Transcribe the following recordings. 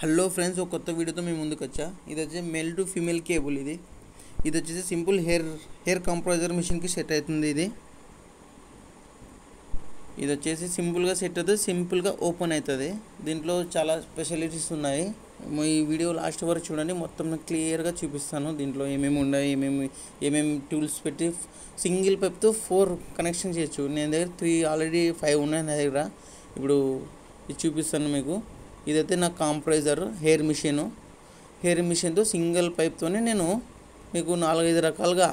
Hello friends, ఒక కొత్త వీడియోతో మేము ముందుకు వచ్చా. ఇది వచ్చేసి మేల్ టు ఫీమేల్ కేబుల్. ఇది వచ్చేసి సింపుల్ హెయిర్ కంప్రెసర్ మిషన్కి సెట్ అవుతుంది. ఇది వచ్చేసి సింపుల్గా సెట్ అవుతుంది, సింపుల్గా ఓపెన్ అవుతుంది. దీంట్లో చాలా స్పెషాలిటీస్ ఉన్నాయి. ఈ వీడియో లాస్ట్ వరకు చూడండి, మొత్తం క్లియర్గా చూపిస్తాను. దీంట్లో ఏమేమి ఉన్నాయి, ఏమేమి టూల్స్ పెట్టి సింగిల్ పైప్తో 4 కనెక్షన్ చేయొచ్చు. నేను దగ్గర 3 ఆల్రెడీ 5 ఉన్నాయి నా దగ్గర. ఇప్పుడు ఇది చూపిస్తాను మీకు. ఇదైతే నా కంప్రెసర్ హెయిర్ మిషన్తో సింగిల్ పైప్తోనే నేను మీకు 4-5 రకాలుగా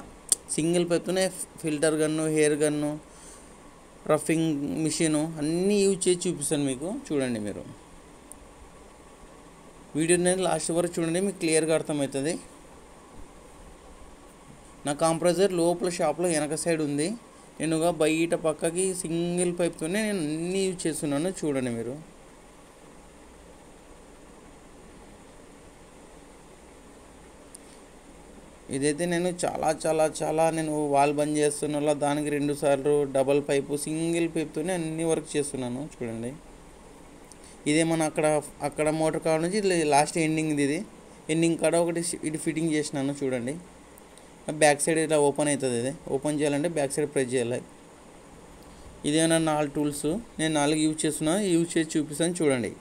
సింగిల్ పైప్తోనే filter gun, air gun, roughing machine అన్నీ యూజ్ చేసి చూపిస్తాను మీకు. చూడండి, మీరు వీడియోని లాస్ట్ వరకు చూడండి, మీకు క్లియర్గా అర్థమవుతుంది. నా కంప్రెసర్ లోపల షాప్లో వెనక సైడ్ ఉంది. నేనుగా బయట పక్కకి సింగిల్ పైప్తోనే నేను అన్నీ యూజ్ చేస్తున్నాను. చూడండి మీరు. ఇదైతే నేను చాలా నేను వాల్ బంద్ చేస్తున్నా, దానికి 2 సార్లు డబల్ పైపు సింగిల్ పైప్తోనే అన్ని వర్క్ చేస్తున్నాను. చూడండి, ఇదే మన అక్కడ మోటార్ కాడ నుంచి లాస్ట్ ఎండింగ్ కాడ ఒకటి ఇది ఫిట్టింగ్ చేసినాను. చూడండి, బ్యాక్ సైడ్ ఇలా ఓపెన్ అవుతుంది. ఇది ఓపెన్ చేయాలంటే బ్యాక్ సైడ్ ప్రెస్ చేయాలి. ఇదే నా 4 టూల్స్, నేను 4 యూజ్ చేస్తున్నాను. యూజ్ చేసి చూపిస్తాను. చూడండి,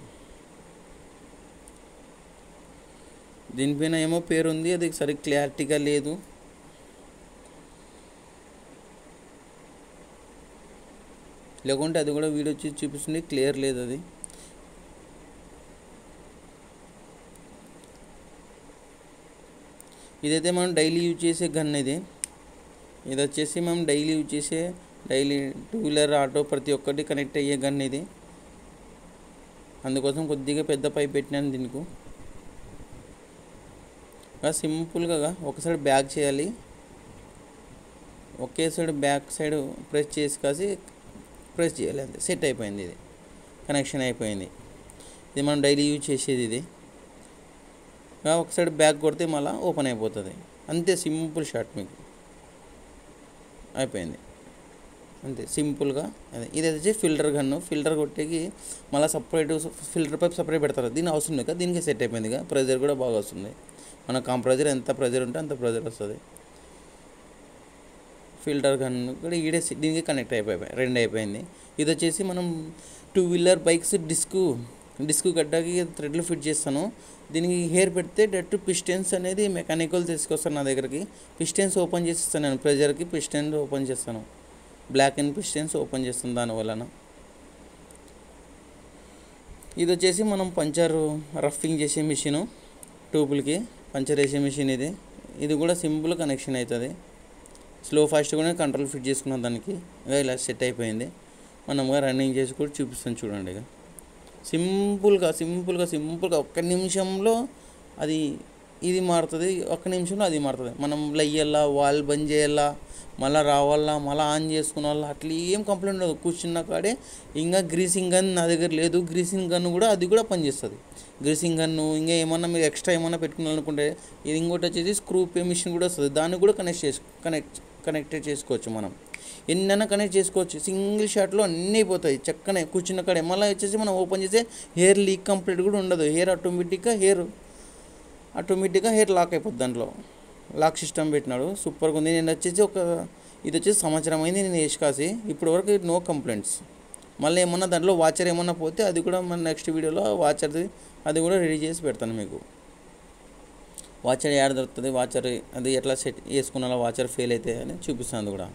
దీనిపైన ఏమో పేరు ఉంది, అది సరిగ్గా క్లారిటీగా లేదు. లేకుంటే అది కూడా వీడియో వచ్చి చూపిస్తుంది, క్లియర్ లేదు అది. ఇదైతే మనం డైలీ యూజ్ చేసే గన్. ఇది వచ్చేసి మనం డైలీ యూజ్ చేసే 2 వీలర్, ఆటో ప్రతి ఒక్కటి కనెక్ట్ అయ్యే గన్ ఇది. అందుకోసం కొద్దిగా పెద్ద పైప్ పెట్టినాను దీనికి. సింపుల్గా ఒకసారి బ్యాక్ చేయాలి, ఒకే సైడ్ బ్యాక్ సైడ్ ప్రెస్ చేయాలి, అంతే. సెట్ అయిపోయింది, ఇది కనెక్షన్ అయిపోయింది. ఇది మనం డైలీ యూజ్ చేసేది. ఇది ఒక సైడ్ బ్యాక్ కొడితే మళ్ళీ ఓపెన్ అయిపోతుంది, అంతే. సింపుల్ షాట్ మీకు అయిపోయింది, అంతే సింపుల్గా. అదే ఇది వచ్చి ఫిల్టర్ గన్ను. ఫిల్టర్ కొట్టేకి మళ్ళీ ఫిల్టర్ పైప్ సపరేట్ పెడతారు. దీని అవసరం లేదు, దీనికి సెట్ అయిపోయింది. ప్రెజర్ కూడా బాగా వస్తుంది. మన కంప్రెసర్ ఎంత ప్రెజర్ ఉంటే అంత ప్రెజర్ వస్తుంది. ఫిల్టర్ గన్ను కూడా దీనికి కనెక్ట్ అయిపోయాయి, 2 అయిపోయింది. ఇది వచ్చేసి మనం 2 వీలర్ బైక్స్ డిస్క్ గడ్డకి థ్రెడ్లు ఫిట్ చేస్తాను. దీనికి హెయిర్ పెడితే డైరెక్ట్ పిస్టన్స్ అనేది మెకానికల్ తీసుకొస్తాను నా దగ్గరికి. పిస్టన్స్ ఓపెన్ చేసిస్తాను నేను, ప్రెజర్కి పిస్టన్స్ ఓపెన్ చేస్తాను. బ్లాక్ అండ్ పిస్టన్స్ ఓపెన్ చేస్తాను దానివలన. ఇది వచ్చేసి మనం పంచర్ రఫింగ్ చేసే మిషను, ట్యూబులకి పంచర్ వేసే మిషన్. ఇది కూడా సింపుల్ కనెక్షన్ అవుతుంది. స్లో ఫాస్ట్ కూడా కంట్రోల్ ఫిట్ చేసుకున్నాం దానికి. ఇలా సెట్ అయిపోయింది. మనముగా రన్నింగ్ చేసి కూడా చూపిస్తాను. చూడండి, ఇక సింపుల్గా 1 నిమిషంలో ఇది మారుతుంది, 1 నిమిషంలో అది మారుతుంది. మనం లయ్యాలా, వాల్ బంద్ చేయాలా, మళ్ళీ రావాలా, మళ్ళీ ఆన్ చేసుకునేవాళ్ళ, అట్లా ఏం కంప్లైంట్ ఉండదు. కూర్చున్న కాడే. ఇంకా గ్రీసింగ్ గన్ నా దగ్గర లేదు. గ్రీసింగ్ గన్ కూడా అది కూడా పనిచేస్తుంది. గ్రీసింగ్ గన్ను ఇంకా ఏమన్నా మీరు ఎక్స్ట్రా ఏమన్నా పెట్టుకోవాలనుకుంటే ఇది ఇంకోటి వచ్చేసి స్క్రూ పే మిషన్ కూడా వస్తుంది. దాన్ని కూడా కనెక్టెడ్ చేసుకోవచ్చు. మనం ఎన్నైనా కనెక్ట్ చేసుకోవచ్చు. సింగిల్ షాట్లో అన్నీ అయిపోతాయి చక్కనే. కూర్చున్న కాడే మళ్ళీ వచ్చేసి మనం ఓపెన్ చేస్తే హెయిర్ లీక్ కంప్లీట్ కూడా ఉండదు. హెయిర్ ఆటోమేటిక్గా హెయిర్ లాక్ అయిపోద్ది. దాంట్లో లాక్ సిస్టమ్ పెట్టినాడు, సూపర్గా ఉంది. ఇది వచ్చేసి సంవత్సరం అయింది నేను వేసి కాసి. ఇప్పటివరకు నో కంప్లైంట్స్. మళ్ళీ ఏమన్నా దాంట్లో వాచర్ ఏమన్నా పోతే అది కూడా మన నెక్స్ట్ వీడియోలో వాచర్ది అది కూడా రెడీ చేసి పెడతాను మీకు. వాచర్ యాడ్ దొరుకుతుంది, వాచర్ అది ఎట్లా సెట్ చేసుకున్నా వాచర్ ఫెయిల్ అయితే అని చూపిస్తాను. అది కూడా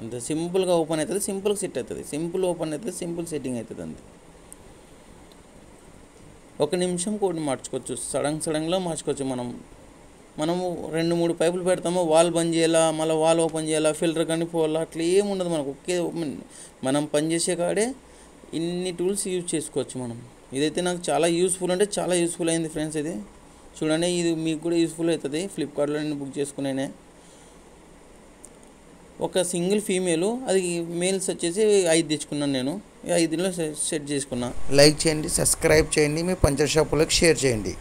అంతే సింపుల్గా ఓపెన్ అవుతుంది, సింపుల్గా సెట్ అవుతుంది. సింపుల్ ఓపెన్ అవుతుంది, సింపుల్ సెట్టింగ్ అవుతుంది. అంతే. 1 నిమిషం కోడ్ మార్చుకోవచ్చు, సడన్గా మార్చుకోవచ్చు. మనము 2-3 పైపులు పెడతాము, వాల్ బంద్ చేయాలా, మళ్ళీ వాల్ ఓపెన్ చేయాలా, ఫిల్టర్ కానీ పోవాలా, అట్లా ఏముండదు మనకు. మనం పనిచేసే కాడే ఇన్ని టూల్స్ యూజ్ చేసుకోవచ్చు మనం. ఇదైతే నాకు చాలా యూస్ఫుల్ అయింది ఫ్రెండ్స్. ఇది చూడండి, ఇది మీకు కూడా యూస్ఫుల్ అవుతుంది. ఫ్లిప్కార్ట్లో నేను బుక్ చేసుకున్నానే. ఒక సింగిల్ ఫీమేలు, అది మేల్స్ వచ్చేసి 5 తెచ్చుకున్నాను నేను. 5లో సెట్ చేసుకున్నా. లైక్ చేయండి, సబ్స్క్రైబ్ చేయండి, మీ పంచర్ షాపులకు షేర్ చేయండి.